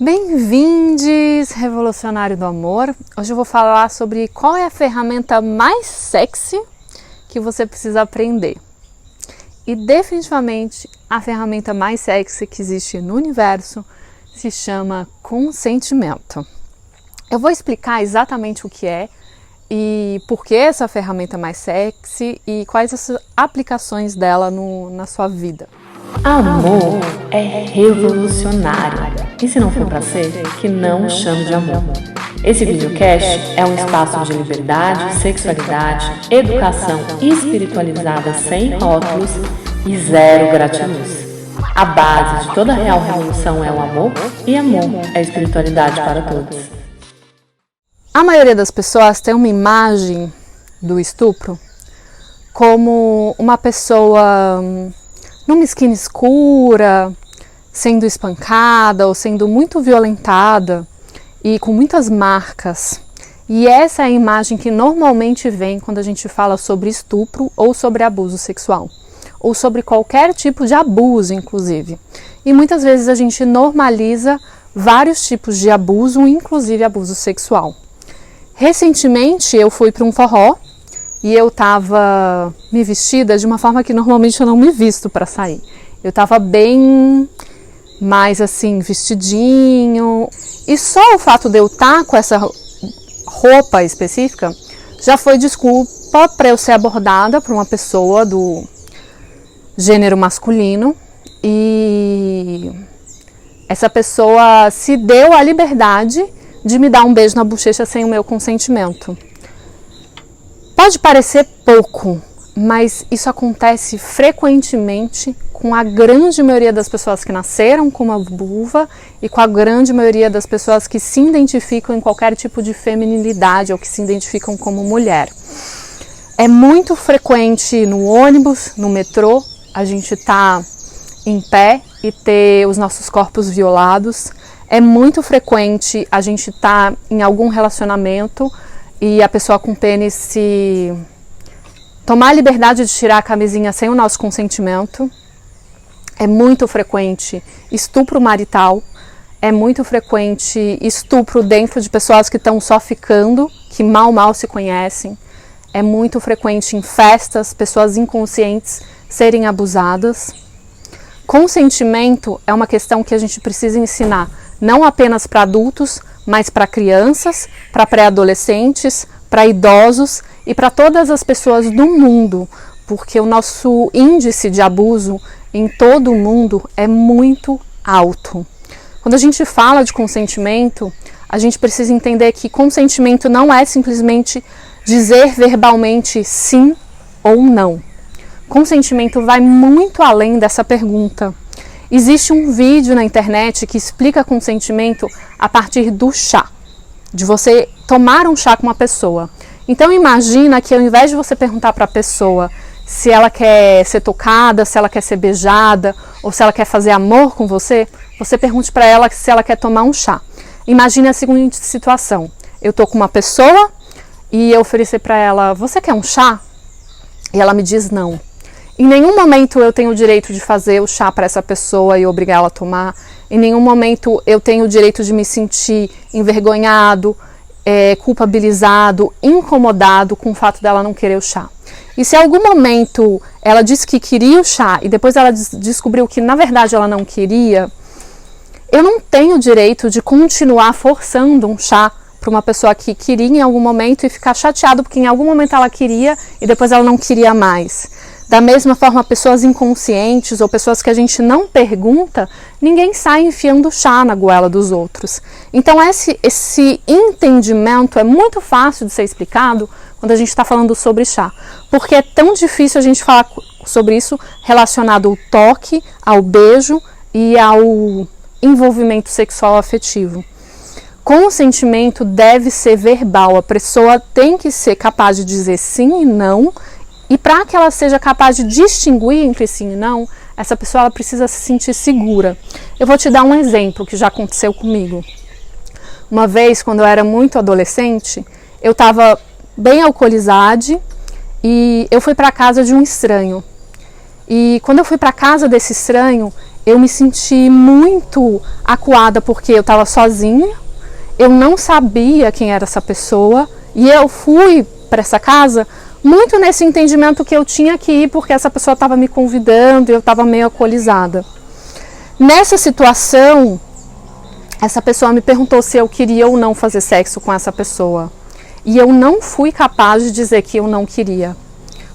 Bem-vindos, Revolucionário do Amor! Hoje eu vou falar sobre qual é a ferramenta mais sexy que você precisa aprender. E definitivamente a ferramenta mais sexy que existe no universo se chama consentimento. Eu vou explicar exatamente o que é e por que essa ferramenta é mais sexy e quais as aplicações dela na sua vida. Amor é revolucionário. E se não for pra ser, que não chame de amor. Esse videocast é um espaço de liberdade, sexualidade, educação espiritualizada sem rótulos e zero gratiluz. A base de toda real revolução é o amor e amor é espiritualidade para todos. A maioria das pessoas tem uma imagem do estupro como uma pessoa numa esquina escura, sendo espancada ou sendo muito violentada e com muitas marcas. E essa é a imagem que normalmente vem quando a gente fala sobre estupro ou sobre abuso sexual, ou sobre qualquer tipo de abuso, inclusive. E muitas vezes a gente normaliza vários tipos de abuso, inclusive abuso sexual. Recentemente eu fui para um forró e eu estava me vestida de uma forma que normalmente eu não me visto para sair. Eu estava bem mais assim, vestidinho. E só o fato de eu estar com essa roupa específica já foi desculpa para eu ser abordada por uma pessoa do gênero masculino. E essa pessoa se deu a liberdade de me dar um beijo na bochecha sem o meu consentimento. Pode parecer pouco, mas isso acontece frequentemente com a grande maioria das pessoas que nasceram com uma vulva e com a grande maioria das pessoas que se identificam em qualquer tipo de feminilidade ou que se identificam como mulher. É muito frequente no ônibus, no metrô, a gente tá em pé e ter os nossos corpos violados. É muito frequente a gente tá em algum relacionamento e a pessoa com pênis se tomar a liberdade de tirar a camisinha sem o nosso consentimento. É muito frequente estupro marital, é muito frequente estupro dentro de pessoas que estão só ficando, que mal se conhecem. É muito frequente em festas, pessoas inconscientes serem abusadas. Consentimento é uma questão que a gente precisa ensinar, não apenas para adultos, mas para crianças, para pré-adolescentes, para idosos e para todas as pessoas do mundo, porque o nosso índice de abuso em todo o mundo é muito alto. Quando a gente fala de consentimento, a gente precisa entender que consentimento não é simplesmente dizer verbalmente sim ou não. Consentimento vai muito além dessa pergunta. Existe um vídeo na internet que explica consentimento a partir do chá, de você tomar um chá com uma pessoa. Então imagina que ao invés de você perguntar para a pessoa se ela quer ser tocada, se ela quer ser beijada ou se ela quer fazer amor com você, você pergunte para ela se ela quer tomar um chá. Imagine a seguinte situação: eu tô com uma pessoa e eu oferecer para ela, você quer um chá? E ela me diz não. Em nenhum momento eu tenho o direito de fazer o chá para essa pessoa e obrigar ela a tomar. Em nenhum momento eu tenho o direito de me sentir envergonhado, culpabilizado, incomodado com o fato dela não querer o chá. E se em algum momento ela disse que queria o chá e depois ela descobriu que na verdade ela não queria, eu não tenho o direito de continuar forçando um chá para uma pessoa que queria em algum momento e ficar chateado porque em algum momento ela queria e depois ela não queria mais. Da mesma forma, pessoas inconscientes ou pessoas que a gente não pergunta, ninguém sai enfiando chá na goela dos outros. Então esse entendimento é muito fácil de ser explicado quando a gente está falando sobre chá. Porque é tão difícil a gente falar sobre isso relacionado ao toque, ao beijo e ao envolvimento sexual afetivo. Consentimento deve ser verbal, a pessoa tem que ser capaz de dizer sim e não. E para que ela seja capaz de distinguir entre sim e não, essa pessoa ela precisa se sentir segura. Eu vou te dar um exemplo que já aconteceu comigo. Uma vez, quando eu era muito adolescente, eu estava bem alcoolizada e eu fui para a casa de um estranho. E quando eu fui para a casa desse estranho, eu me senti muito acuada porque eu estava sozinha, eu não sabia quem era essa pessoa e eu fui para essa casa muito nesse entendimento que eu tinha que ir porque essa pessoa estava me convidando e eu estava meio alcoolizada. Nessa situação, essa pessoa me perguntou se eu queria ou não fazer sexo com essa pessoa. E eu não fui capaz de dizer que eu não queria,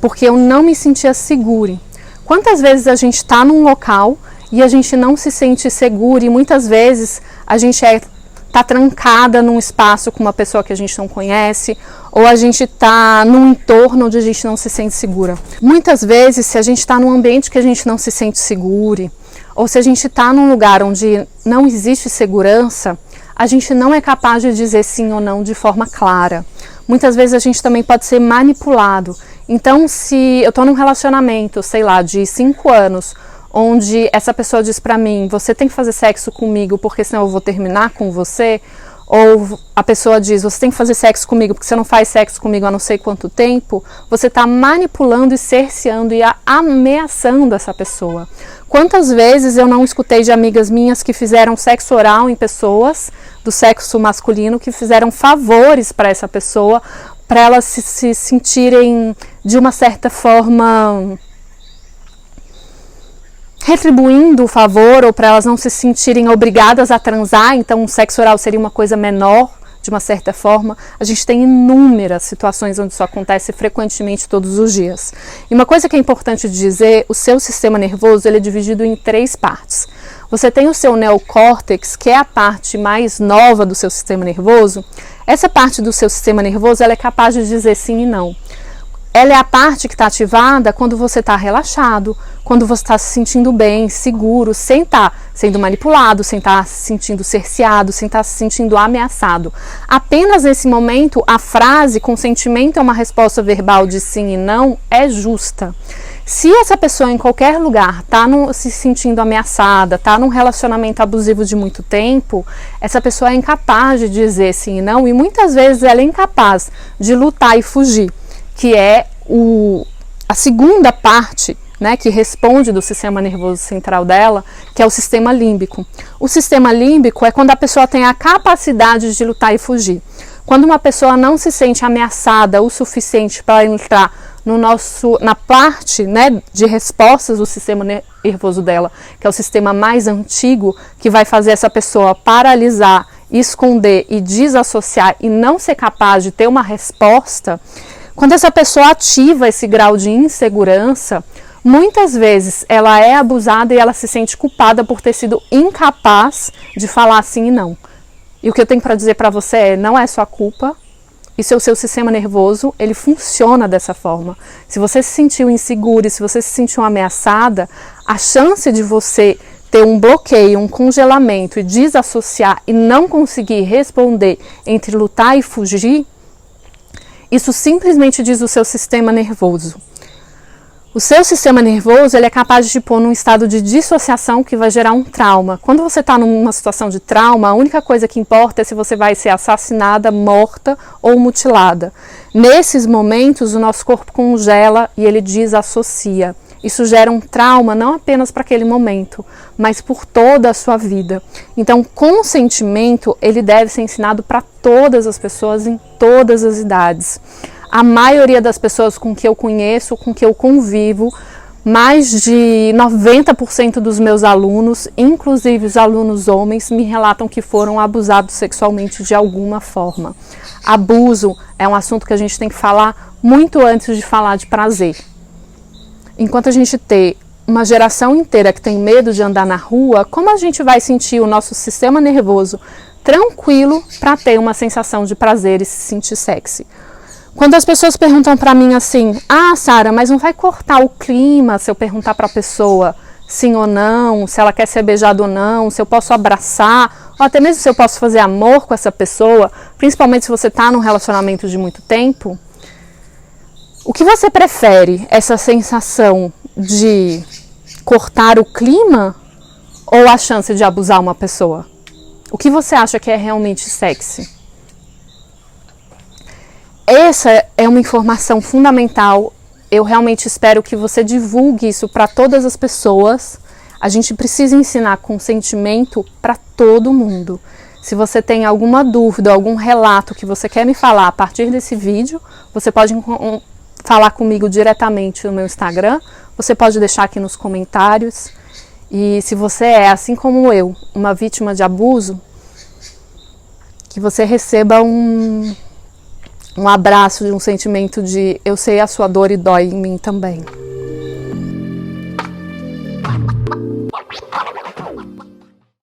porque eu não me sentia segura. Quantas vezes a gente está num local e a gente não se sente seguro e muitas vezes a gente está trancada num espaço com uma pessoa que a gente não conhece ou a gente está num entorno onde a gente não se sente segura. Muitas vezes, se a gente está num ambiente que a gente não se sente seguro ou se a gente está num lugar onde não existe segurança, a gente não é capaz de dizer sim ou não de forma clara. Muitas vezes a gente também pode ser manipulado. Então, se eu estou num relacionamento, sei lá, de 5 anos, onde essa pessoa diz pra mim, você tem que fazer sexo comigo porque senão eu vou terminar com você, ou a pessoa diz, você tem que fazer sexo comigo porque você não faz sexo comigo há não sei quanto tempo, você está manipulando e cerceando e ameaçando essa pessoa. Quantas vezes eu não escutei de amigas minhas que fizeram sexo oral em pessoas do sexo masculino, que fizeram favores para essa pessoa, para elas se sentirem de uma certa forma retribuindo o favor, ou para elas não se sentirem obrigadas a transar, então o sexo oral seria uma coisa menor, de uma certa forma. A gente tem inúmeras situações onde isso acontece frequentemente todos os dias. E uma coisa que é importante dizer, o seu sistema nervoso ele é dividido em 3 partes. Você tem o seu neocórtex, que é a parte mais nova do seu sistema nervoso. Essa parte do seu sistema nervoso ela é capaz de dizer sim e não. Ela é a parte que está ativada quando você está relaxado, quando você está se sentindo bem, seguro, sem estar sendo manipulado, sem estar se sentindo cerceado, sem estar se sentindo ameaçado. Apenas nesse momento, a frase consentimento é uma resposta verbal de sim e não é justa. Se essa pessoa em qualquer lugar está se sentindo ameaçada, está num relacionamento abusivo de muito tempo, essa pessoa é incapaz de dizer sim e não, e muitas vezes ela é incapaz de lutar e fugir, que é a segunda parte, né, que responde do sistema nervoso central dela, que é o sistema límbico. O sistema límbico é quando a pessoa tem a capacidade de lutar e fugir. Quando uma pessoa não se sente ameaçada o suficiente para entrar na parte, né, de respostas do sistema nervoso dela, que é o sistema mais antigo, que vai fazer essa pessoa paralisar, esconder e desassociar e não ser capaz de ter uma resposta. Quando essa pessoa ativa esse grau de insegurança, muitas vezes ela é abusada e ela se sente culpada por ter sido incapaz de falar sim e não. E o que eu tenho para dizer para você é, não é sua culpa, isso é o seu sistema nervoso, ele funciona dessa forma. Se você se sentiu insegura, se você se sentiu ameaçada, a chance de você ter um bloqueio, um congelamento e desassociar e não conseguir responder entre lutar e fugir, isso simplesmente diz o seu sistema nervoso. O seu sistema nervoso ele é capaz de te pôr num estado de dissociação que vai gerar um trauma. Quando você está numa situação de trauma, a única coisa que importa é se você vai ser assassinada, morta ou mutilada. Nesses momentos, o nosso corpo congela e ele desassocia. Isso gera um trauma não apenas para aquele momento, mas por toda a sua vida. Então, consentimento, ele deve ser ensinado para todas as pessoas em todas as idades. A maioria das pessoas com que eu conheço, com que eu convivo, mais de 90% dos meus alunos, inclusive os alunos homens, me relatam que foram abusados sexualmente de alguma forma. Abuso é um assunto que a gente tem que falar muito antes de falar de prazer. Enquanto a gente ter uma geração inteira que tem medo de andar na rua, como a gente vai sentir o nosso sistema nervoso tranquilo para ter uma sensação de prazer e se sentir sexy? Quando as pessoas perguntam para mim assim, Sara, mas não vai cortar o clima se eu perguntar para a pessoa sim ou não, se ela quer ser beijada ou não, se eu posso abraçar, ou até mesmo se eu posso fazer amor com essa pessoa, principalmente se você está num relacionamento de muito tempo? O que você prefere? Essa sensação de cortar o clima ou a chance de abusar uma pessoa? O que você acha que é realmente sexy? Essa é uma informação fundamental. Eu realmente espero que você divulgue isso para todas as pessoas. A gente precisa ensinar consentimento para todo mundo. Se você tem alguma dúvida, algum relato que você quer me falar a partir desse vídeo, você pode falar comigo diretamente no meu Instagram, você pode deixar aqui nos comentários. E se você é, assim como eu, uma vítima de abuso, que você receba um abraço de um sentimento de eu sei a sua dor e dói em mim também.